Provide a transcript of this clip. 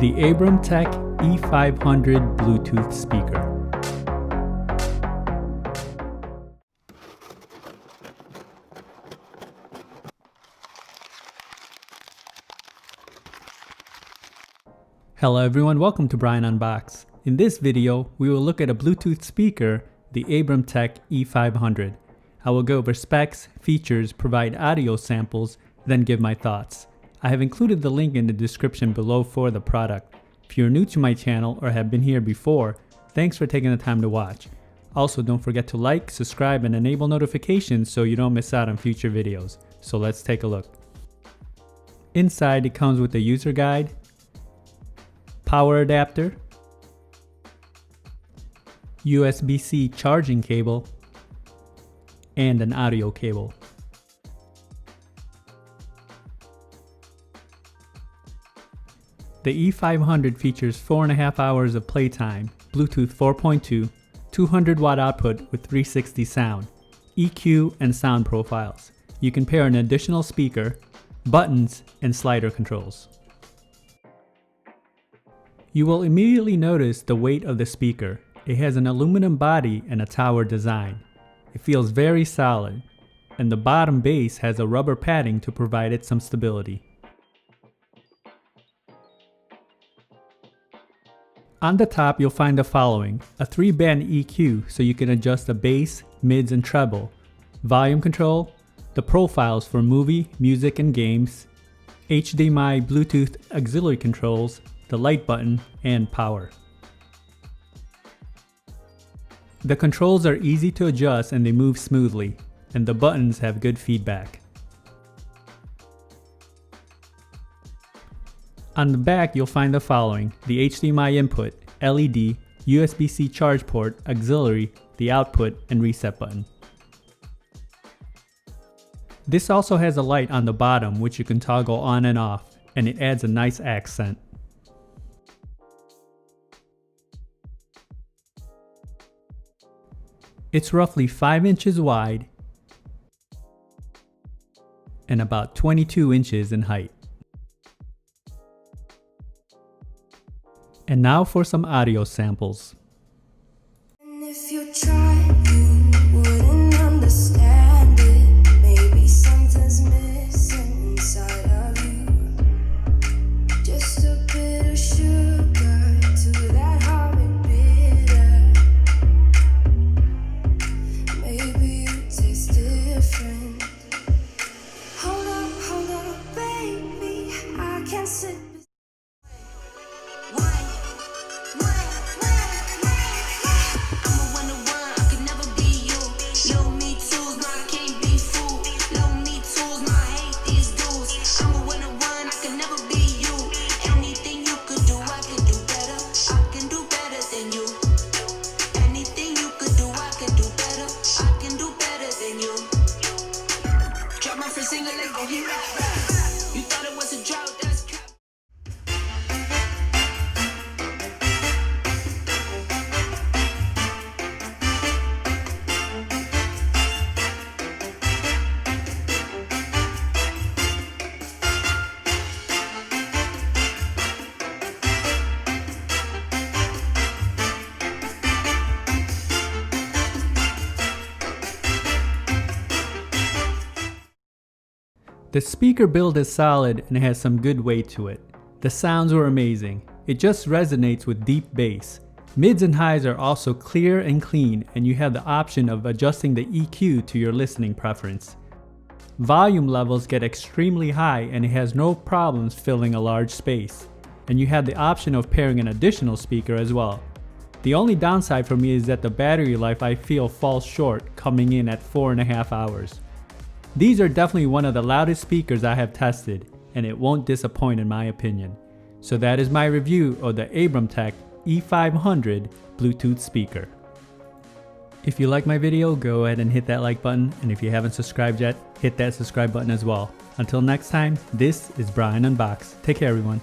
The Abramtek E500 Bluetooth speaker. Hello everyone, welcome to Brian Unboxed. In this video, we will look at a Bluetooth speaker, the Abramtek E500. I will go over specs, features, provide audio samples, then give my thoughts. I have included the link in the description below for the product. If you're new to my channel or have been here before, thanks for taking the time to watch. Also, don't forget to like, subscribe, and enable notifications so you don't miss out on future videos. So let's take a look. Inside, it comes with a user guide, power adapter, USB-C charging cable, and an audio cable. The E500 features 4.5 hours of playtime, Bluetooth 4.2, 200 watt output with 360 sound, EQ and sound profiles. You can pair an additional speaker, buttons, and slider controls. You will immediately notice the weight of the speaker. It has an aluminum body and a tower design. It feels very solid, and the bottom base has a rubber padding to provide it some stability. On the top, you'll find the following: a 3-band EQ so you can adjust the bass, mids, and treble, volume control, the profiles for movie, music, and games, HDMI Bluetooth auxiliary controls, the light button, and power. The controls are easy to adjust and they move smoothly, and the buttons have good feedback. On the back, you'll find the following: the HDMI input, LED, USB-C charge port, auxiliary, the output, and reset button. This also has a light on the bottom which you can toggle on and off, and it adds a nice accent. It's roughly 5 inches wide and about 22 inches in height. And now for some audio samples. And if you try, you wouldn't understand it. Maybe something's missing inside of you. Just a bit of sugar to that heartbeat bitter. Maybe you taste different. Hold up, baby, I can't sit. The speaker build is solid and has some good weight to it. The sounds were amazing. It just resonates with deep bass. Mids and highs are also clear and clean, and you have the option of adjusting the EQ to your listening preference. Volume levels get extremely high and it has no problems filling a large space. And you have the option of pairing an additional speaker as well. The only downside for me is that the battery life I feel falls short, coming in at 4.5 hours. These are definitely one of the loudest speakers I have tested, and it won't disappoint in my opinion. So that is my review of the Abramtek E500 Bluetooth speaker. If you like my video, go ahead and hit that like button, and if you haven't subscribed yet, hit that subscribe button as well. Until next time, this is Brian Unboxed. Take care everyone.